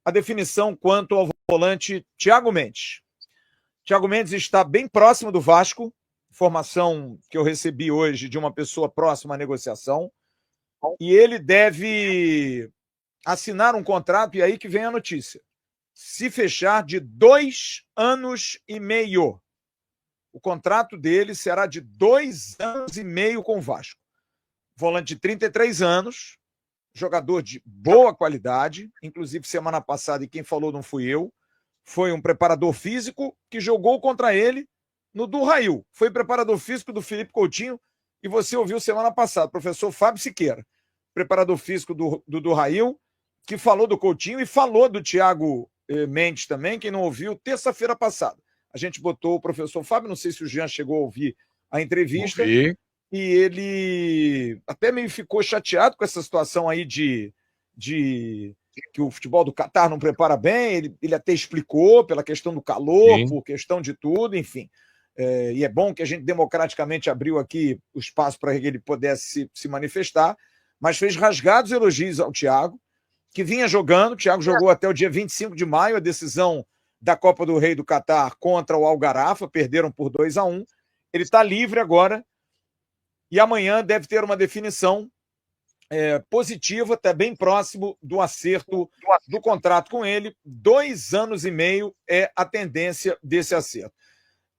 a definição quanto ao volante Thiago Mendes. Thiago Mendes está bem próximo do Vasco, informação que eu recebi hoje de uma pessoa próxima à negociação, e ele deve assinar um contrato, e aí que vem a notícia, se fechar de 2 anos e meio. O contrato dele será de 2 anos e meio com o Vasco. Volante de 33 anos, jogador de boa qualidade, inclusive semana passada, e quem falou não fui eu, foi um preparador físico que jogou contra ele no do Rail. Foi preparador físico do Felipe Coutinho, e você ouviu semana passada, professor Fábio Siqueira, preparador físico do Rail, que falou do Coutinho e falou do Thiago Mendes também, quem não ouviu, terça-feira passada. A gente botou o professor Fábio, não sei se o Jean chegou a ouvir a entrevista, Ouvi. e ele até meio ficou chateado com essa situação aí de que o futebol do Catar não prepara bem, ele até explicou pela questão do calor, Sim. por questão de tudo, enfim. E é bom que a gente democraticamente abriu aqui o espaço para que ele pudesse se manifestar, mas fez rasgados elogios ao Thiago, que vinha jogando. O Thiago jogou até o dia 25 de maio, a decisão da Copa do Rei do Catar contra o Al-Gharafa, perderam por 2-1. Ele está livre agora e amanhã deve ter uma definição positiva, até bem próximo do acerto do contrato com ele. 2 anos e meio é a tendência desse acerto.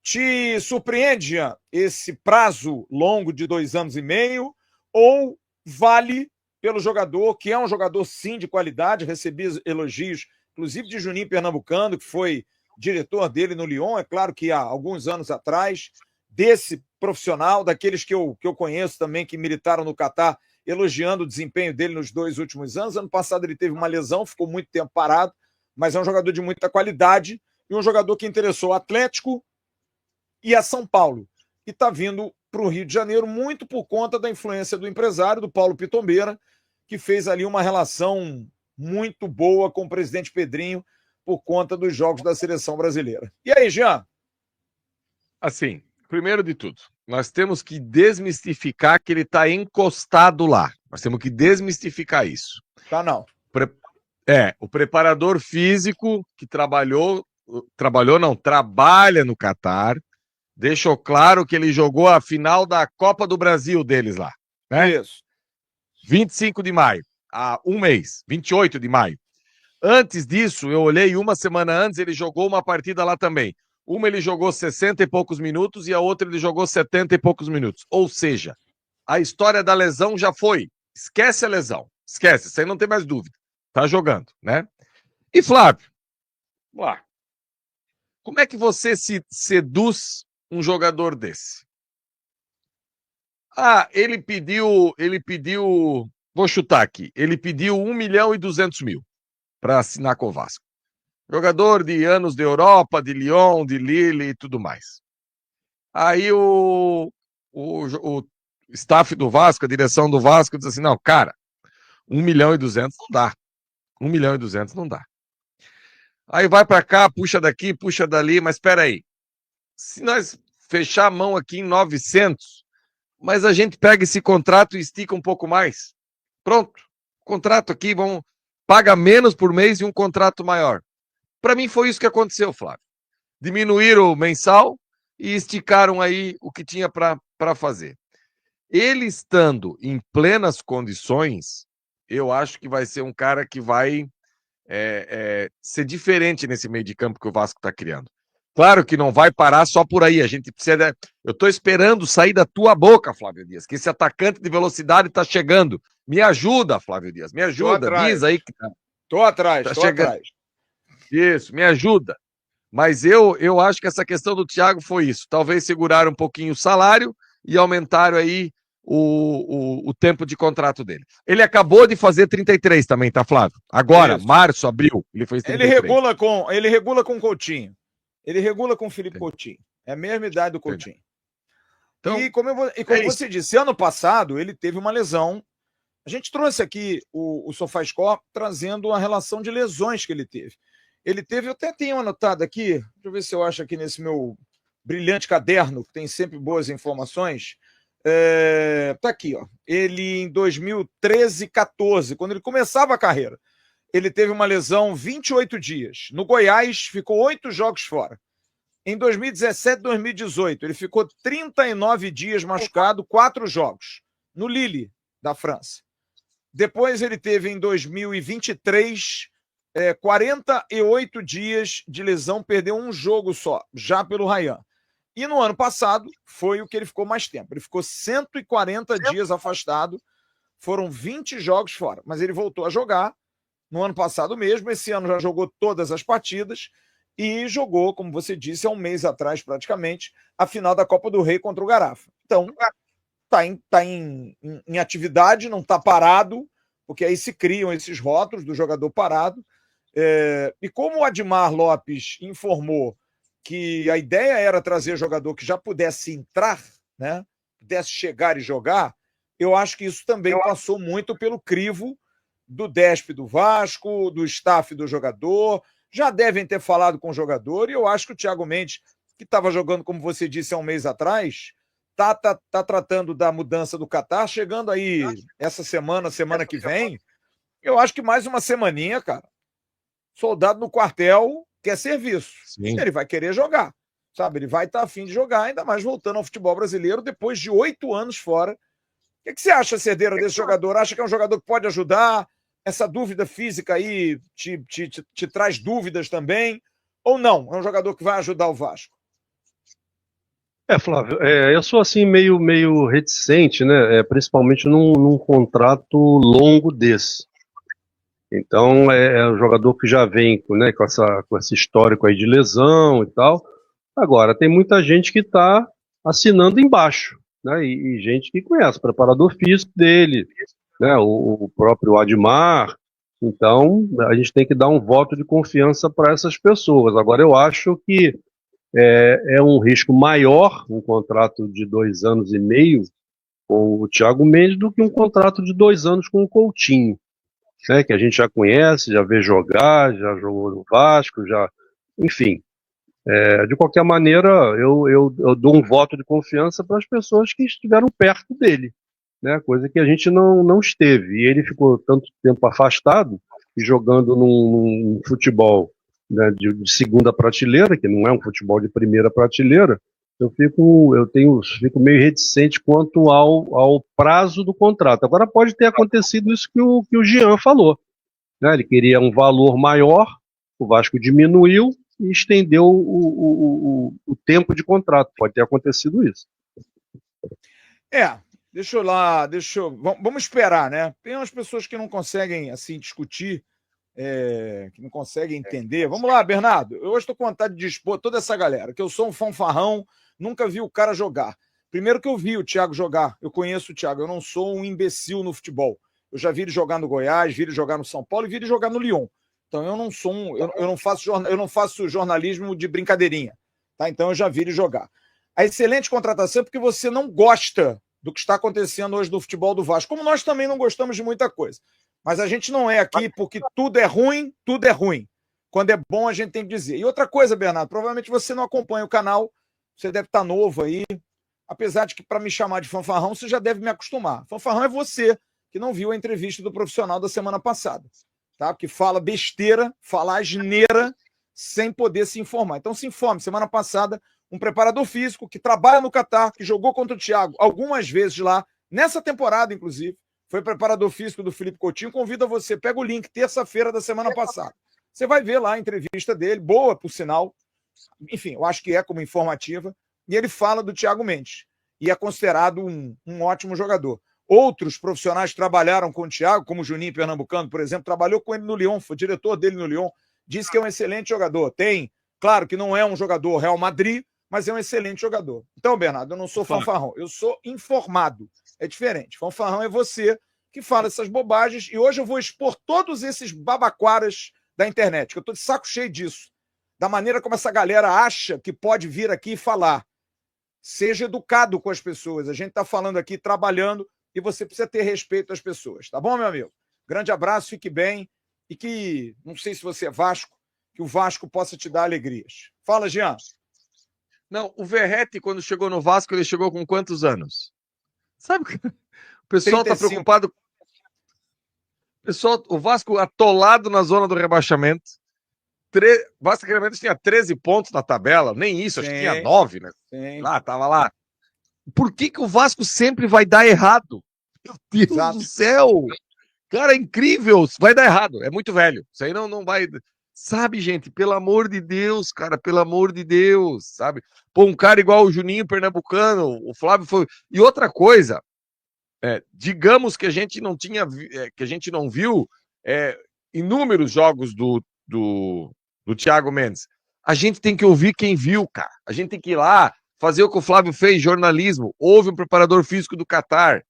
Te surpreende, Jean, esse prazo longo de 2 anos e meio, ou vale pelo jogador, que é um jogador sim de qualidade? Recebi elogios, inclusive de Juninho Pernambucano, que foi diretor dele no Lyon, é claro que há alguns anos atrás, desse profissional, daqueles que eu conheço também, que militaram no Catar, elogiando o desempenho dele nos 2 últimos anos. Ano passado ele teve uma lesão, ficou muito tempo parado, mas é um jogador de muita qualidade e um jogador que interessou o Atlético e a São Paulo. E está vindo para o Rio de Janeiro muito por conta da influência do empresário, do Paulo Pitombeira, que fez ali uma relação muito boa com o presidente Pedrinho por conta dos jogos da seleção brasileira. E aí, Jean? Assim, primeiro de tudo, nós temos que desmistificar que ele está encostado lá. Nós temos que desmistificar isso. Tá, não. O preparador físico que trabalha no Catar, deixou claro que ele jogou a final da Copa do Brasil deles lá, né? Isso. 25 de maio, há um mês, 28 de maio. Antes disso, eu olhei uma semana antes, ele jogou uma partida lá também. Uma ele jogou 60 e poucos minutos e a outra ele jogou 70 e poucos minutos. Ou seja, a história da lesão já foi. Esquece a lesão. Esquece, isso aí não tem mais dúvida. Tá jogando, né? E Flávio, vamos lá. Como é que você se seduz um jogador desse? Ele pediu, vou chutar aqui, ele pediu 1.200.000 para assinar com o Vasco. Jogador de anos de Europa, de Lyon, de Lille e tudo mais. Aí o staff do Vasco, a direção do Vasco, diz assim, não, cara, 1.200.000 não dá. 1.200.000 não dá. Aí vai para cá, puxa daqui, puxa dali, mas espera aí. Se nós fechar a mão aqui em 900, mas a gente pega esse contrato e estica um pouco mais. Pronto. Contrato aqui, paga menos por mês e um contrato maior. Para mim foi isso que aconteceu, Flávio. Diminuíram o mensal e esticaram aí o que tinha para fazer. Ele estando em plenas condições, eu acho que vai ser um cara que vai ser diferente nesse meio de campo que o Vasco está criando. Claro que não vai parar só por aí. A gente precisa. Eu estou esperando sair da tua boca, Flávio Dias, que esse atacante de velocidade está chegando. Me ajuda, Flávio Dias, me ajuda. Diz aí que Tô atrás. Isso, me ajuda. Mas eu acho que essa questão do Thiago foi isso. Talvez seguraram um pouquinho o salário e aumentaram aí o tempo de contrato dele. Ele acabou de fazer 33 também, tá, Flávio? Agora, Isso. março, abril, ele fez 33. Ele regula com o Coutinho. Ele regula com o Felipe Coutinho. É a mesma idade do Coutinho. Então, e como você disse, ano passado ele teve uma lesão. A gente trouxe aqui o SofaScore trazendo a relação de lesões que ele teve. Eu até tenho anotado aqui, deixa eu ver se eu acho aqui nesse meu brilhante caderno, que tem sempre boas informações. Tá aqui, ó. Ele em 2013, 14, quando ele começava a carreira, ele teve uma lesão 28 dias. No Goiás, ficou 8 jogos fora. Em 2017, 2018, ele ficou 39 dias machucado, 4 jogos. No Lille, da França. Depois ele teve em 2023 48 dias de lesão, perdeu um jogo só, já pelo Rayan. E no ano passado foi o que ele ficou mais tempo. Ele ficou 140 dias afastado, foram 20 jogos fora. Mas ele voltou a jogar no ano passado mesmo, esse ano já jogou todas as partidas e jogou, como você disse, há um mês atrás praticamente, a final da Copa do Rei contra o Garafa. Então, está em atividade, não está parado, porque aí se criam esses rótulos do jogador parado. E como o Admar Lopes informou que a ideia era trazer jogador que já pudesse entrar, né, pudesse chegar e jogar, eu acho que isso também passou muito pelo crivo do DESP do Vasco, do staff do jogador. Já devem ter falado com o jogador, e eu acho que o Thiago Mendes, que estava jogando, como você disse, há um mês atrás, tá tratando da mudança do Catar, chegando aí essa semana que vem. Eu acho que mais uma semaninha, cara. Soldado no quartel quer serviço. Sim. Ele vai querer jogar, sabe? Ele vai estar a fim de jogar, ainda mais voltando ao futebol brasileiro depois de 8 anos fora. O que você acha, Cedeira, desse jogador? Acha que é um jogador que pode ajudar? Essa dúvida física aí te traz dúvidas também? Ou não? É um jogador que vai ajudar o Vasco? Flávio, eu sou assim meio reticente, né? Principalmente num contrato longo desse. Então é um jogador que já vem, né, com esse histórico aí de lesão e tal. Agora, tem muita gente que está assinando embaixo, né? E gente que conhece o preparador físico dele, né? O próprio Admar. Então, a gente tem que dar um voto de confiança para essas pessoas. Agora, eu acho que é um risco maior um contrato de 2 anos e meio com o Thiago Mendes do que um contrato de 2 anos com o Coutinho, né, que a gente já conhece, já vê jogar, já jogou no Vasco, enfim. De qualquer maneira, eu dou um voto de confiança para as pessoas que estiveram perto dele, né, coisa que a gente não esteve. E ele ficou tanto tempo afastado e jogando num futebol, né, de segunda prateleira, que não é um futebol de primeira prateleira. Eu fico meio reticente quanto ao prazo do contrato. Agora pode ter acontecido isso que o Jean falou, né? Ele queria um valor maior, o Vasco diminuiu e estendeu o tempo de contrato. Pode ter acontecido isso. Vamos esperar, né? Tem umas pessoas que não conseguem assim discutir, que não conseguem entender. Vamos lá, Bernardo. Eu hoje estou com vontade de expor toda essa galera, que eu sou um fanfarrão, nunca vi o cara jogar. Primeiro que eu vi o Thiago jogar, eu conheço o Thiago, eu não sou um imbecil no futebol. Eu já vi ele jogar no Goiás, vi ele jogar no São Paulo e vi ele jogar no Lyon. Então eu não sou eu não faço jornalismo de brincadeirinha, tá? Então eu já vi ele jogar. A excelente contratação é porque você não gosta do que está acontecendo hoje no futebol do Vasco, como nós também não gostamos de muita coisa. Mas a gente não é aqui porque tudo é ruim, tudo é ruim. Quando é bom, a gente tem que dizer. E outra coisa, Bernardo, provavelmente você não acompanha o canal, você deve estar novo aí, apesar de que para me chamar de fanfarrão, você já deve me acostumar. Fanfarrão é você que não viu a entrevista do profissional da semana passada, tá? Porque fala besteira, fala asneira, sem poder se informar. Então se informe. Semana passada, um preparador físico que trabalha no Catar, que jogou contra o Thiago algumas vezes lá, nessa temporada, inclusive, foi preparador físico do Felipe Coutinho, convida você, pega o link, terça-feira da semana passada. Você vai ver lá a entrevista dele, boa, por sinal. Enfim, eu acho que é como informativa. E ele fala do Thiago Mendes. E é considerado um ótimo jogador. Outros profissionais trabalharam com o Thiago, como o Juninho Pernambucano, por exemplo, trabalhou com ele no Lyon, foi diretor dele no Lyon, disse que é um excelente jogador. Claro que não é um jogador Real Madrid, mas é um excelente jogador. Então, Bernardo, eu não sou fanfarrão, eu sou informado. É diferente. Fanfarrão é você que fala essas bobagens, e hoje eu vou expor todos esses babaquaras da internet, que eu estou de saco cheio disso, da maneira como essa galera acha que pode vir aqui e falar. Seja educado com as pessoas. A gente está falando aqui, trabalhando, e você precisa ter respeito às pessoas. Tá bom, meu amigo? Grande abraço, fique bem, e que, não sei se você é Vasco, que o Vasco possa te dar alegrias. Fala, Jean. Não, o Verratti, quando chegou no Vasco, ele chegou com quantos anos? Sabe? O pessoal está preocupado. Pessoal, o Vasco atolado na zona do rebaixamento. Vasco realmente tinha 13 pontos na tabela, nem isso, acho que tinha 9, né? Sim. Lá, tava lá. Por que o Vasco sempre vai dar errado? Meu Deus Exato. do céu! Cara, é incrível, vai dar errado, é muito velho. Isso aí não vai. Sabe, gente, pelo amor de Deus, cara, pelo amor de Deus, sabe? Pô, um cara igual o Juninho Pernambucano, o Flávio foi. E outra coisa, digamos que a gente não tinha, que a gente não viu inúmeros jogos do Thiago Mendes. A gente tem que ouvir quem viu, cara. A gente tem que ir lá, fazer o que o Flávio fez, jornalismo. Houve um preparador físico do Catar.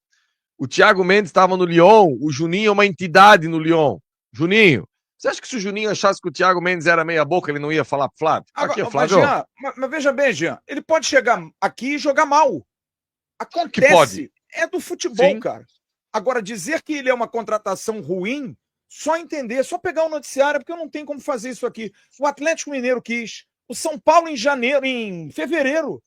O Thiago Mendes estava no Lyon, o Juninho é uma entidade no Lyon. Juninho, você acha que se o Juninho achasse que o Thiago Mendes era meia boca, ele não ia falar pro Flávio? Agora, Aqui, Flávio. mas veja bem, Jean, ele pode chegar aqui e jogar mal. Acontece. Que pode. É do futebol, Sim. cara. Agora, dizer que ele é uma contratação ruim, só entender, só pegar o noticiário, porque eu não tenho como fazer isso aqui. O Atlético Mineiro quis, o São Paulo em fevereiro,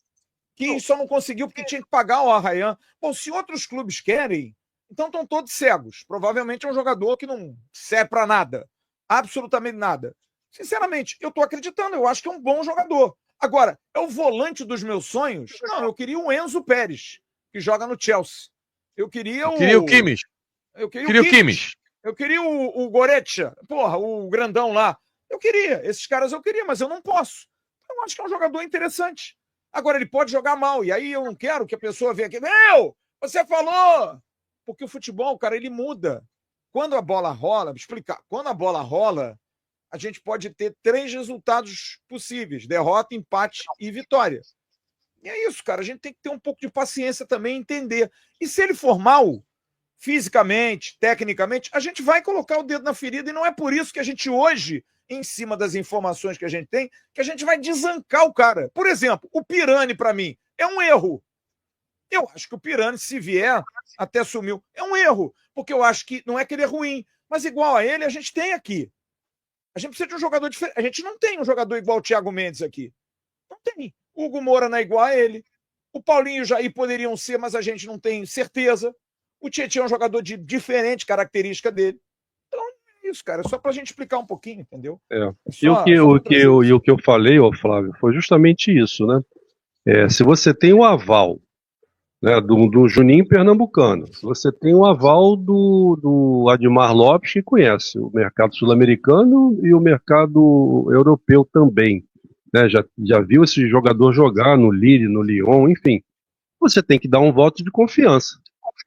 que só não conseguiu porque tinha que pagar o Arraian. Bom, se outros clubes querem, então estão todos cegos. Provavelmente é um jogador que não serve para nada. Absolutamente nada. Sinceramente, eu estou acreditando, eu acho que é um bom jogador. Agora, é o volante dos meus sonhos? Não, eu queria o Enzo Pérez, que joga no Chelsea. Eu queria o Kimmich. Eu queria o Kimmich. Eu queria o Goretzka, porra, o grandão lá. Eu queria, esses caras eu queria, mas eu não posso. Eu acho que é um jogador interessante. Agora, ele pode jogar mal, e aí eu não quero que a pessoa venha aqui, você falou! Porque o futebol, cara, ele muda. Quando a bola rola, vou explicar, quando a bola rola, a gente pode ter 3 resultados possíveis: derrota, empate e vitória. E é isso, cara, a gente tem que ter um pouco de paciência também, entender. E se ele for mal, fisicamente, tecnicamente, a gente vai colocar o dedo na ferida, e não é por isso que a gente hoje, em cima das informações que a gente tem, que a gente vai desancar o cara. Por exemplo, o Pirani, para mim, é um erro. Eu acho que o Pirani, se vier, até sumiu. É um erro, porque eu acho que não é que ele é ruim, mas igual a ele, a gente tem aqui. A gente precisa de um jogador diferente. A gente não tem um jogador igual o Thiago Mendes aqui. Não tem. O Hugo Moura não é igual a ele. O Paulinho e o Jair poderiam ser, mas a gente não tem certeza. O Tietchan é um jogador de diferente característica dele. Então, é isso, cara. É só pra gente explicar um pouquinho, entendeu? E o que eu falei, Flávio, foi justamente isso, né? Se você tem o aval, né, do Juninho Pernambucano, se você tem o aval do Admar Lopes, que conhece o mercado sul-americano e o mercado europeu também, né? Já viu esse jogador jogar no Lille, no Lyon, enfim. Você tem que dar um voto de confiança.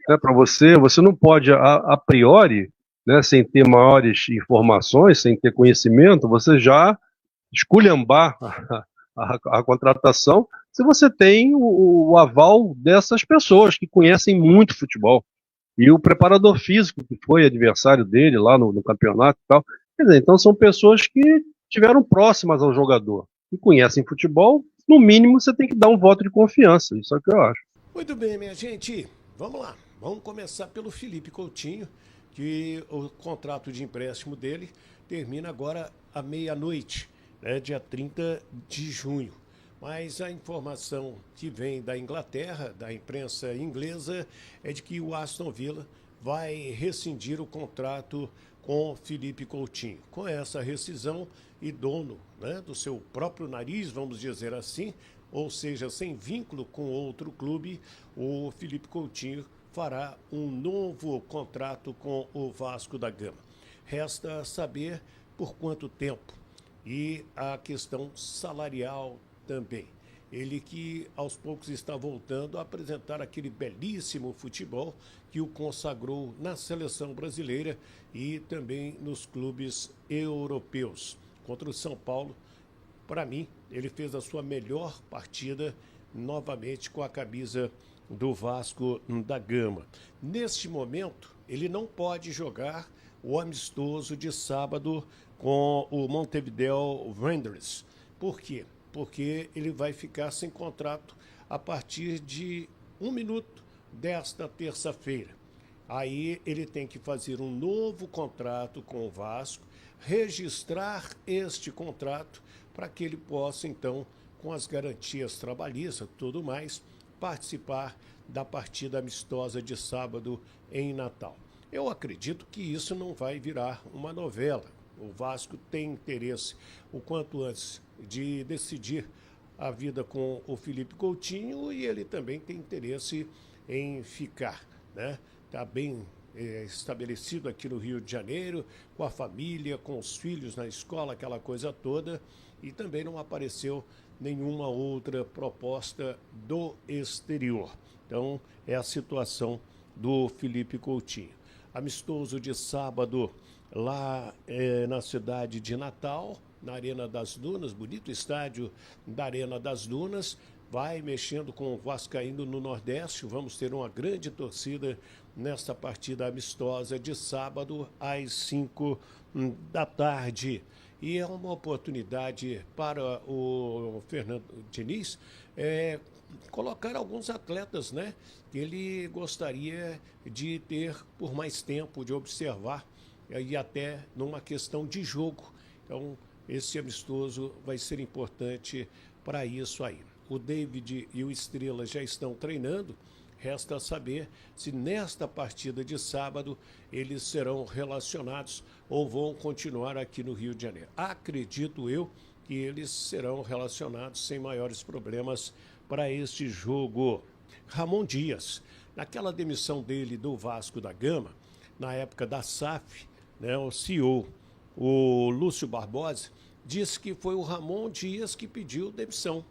Para você não pode, a priori, né, sem ter maiores informações, sem ter conhecimento, você já esculhambar a contratação se você tem o aval dessas pessoas que conhecem muito futebol. E o preparador físico, que foi adversário dele lá no campeonato e tal. Quer dizer, então são pessoas que estiveram próximas ao jogador, que conhecem futebol. No mínimo, você tem que dar um voto de confiança. Isso é o que eu acho. Muito bem, minha gente. Vamos lá. Vamos começar pelo Felipe Coutinho, que o contrato de empréstimo dele termina agora à meia-noite, né, dia 30 de junho. Mas a informação que vem da Inglaterra, da imprensa inglesa, é de que o Aston Villa vai rescindir o contrato com Felipe Coutinho. Com essa rescisão e dono, né, do seu próprio nariz, vamos dizer assim, ou seja, sem vínculo com outro clube, o Felipe Coutinho fará um novo contrato com o Vasco da Gama. Resta saber por quanto tempo e a questão salarial também. Ele que aos poucos está voltando a apresentar aquele belíssimo futebol que o consagrou na seleção brasileira e também nos clubes europeus. Contra o São Paulo, para mim, ele fez a sua melhor partida novamente com a camisa do Vasco da Gama. Neste momento, ele não pode jogar o amistoso de sábado com o Montevideo Wanderers. Por quê? Porque ele vai ficar sem contrato a partir de 1 minuto desta terça-feira. Aí ele tem que fazer um novo contrato com o Vasco, registrar este contrato para que ele possa, então, com as garantias trabalhistas e tudo mais, participar da partida amistosa de sábado em Natal. Eu acredito que isso não vai virar uma novela. O Vasco tem interesse, o quanto antes, de decidir a vida com o Felipe Coutinho e ele também tem interesse em ficar, né? Está bem estabelecido aqui no Rio de Janeiro, com a família, com os filhos na escola, aquela coisa toda, e também não apareceu nenhuma outra proposta do exterior. Então, é a situação do Felipe Coutinho. Amistoso de sábado lá na cidade de Natal, na Arena das Dunas, bonito estádio da Arena das Dunas, vai mexendo com o Vascaíno no Nordeste. Vamos ter uma grande torcida nesta partida amistosa de sábado às 5 da tarde. E é uma oportunidade para o Fernando Diniz colocar alguns atletas, né, que ele gostaria de ter por mais tempo, de observar, e até numa questão de jogo. Então, esse amistoso vai ser importante para isso aí. O David e o Estrela já estão treinando. Resta saber se nesta partida de sábado eles serão relacionados ou vão continuar aqui no Rio de Janeiro. Acredito eu que eles serão relacionados sem maiores problemas para este jogo. Ramon Dias, naquela demissão dele do Vasco da Gama, na época da SAF, né, o CEO, o Lúcio Barbosa, disse que foi o Ramon Dias que pediu demissão.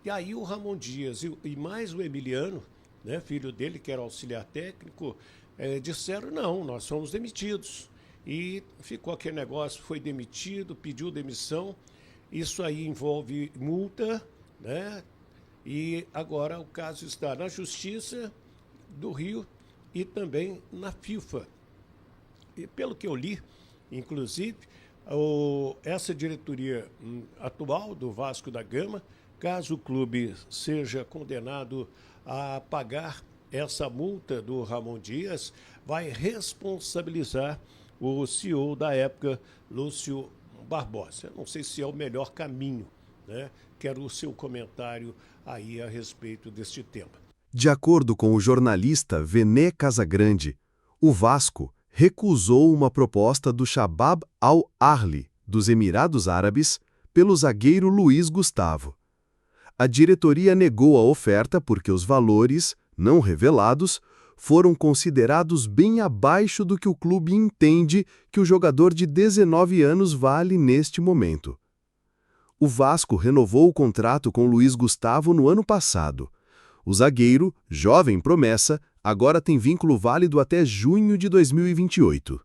E aí o Ramon Dias e mais o Emiliano, né, filho dele, que era auxiliar técnico, disseram, não, nós somos demitidos. E ficou aquele negócio, foi demitido, pediu demissão. Isso aí envolve multa, né? E agora o caso está na Justiça do Rio e também na FIFA. E pelo que eu li, inclusive, essa diretoria atual do Vasco da Gama, caso o clube seja condenado a pagar essa multa do Ramon Dias, vai responsabilizar o CEO da época, Lúcio Barbosa. Eu não sei se é o melhor caminho, né? Quero o seu comentário aí a respeito deste tema. De acordo com o jornalista Vené Casagrande, o Vasco recusou uma proposta do Shabab Al-Ahli, dos Emirados Árabes, pelo zagueiro Luiz Gustavo. A diretoria negou a oferta porque os valores, não revelados, foram considerados bem abaixo do que o clube entende que o jogador de 19 anos vale neste momento. O Vasco renovou o contrato com Luiz Gustavo no ano passado. O zagueiro, jovem promessa, agora tem vínculo válido até junho de 2028.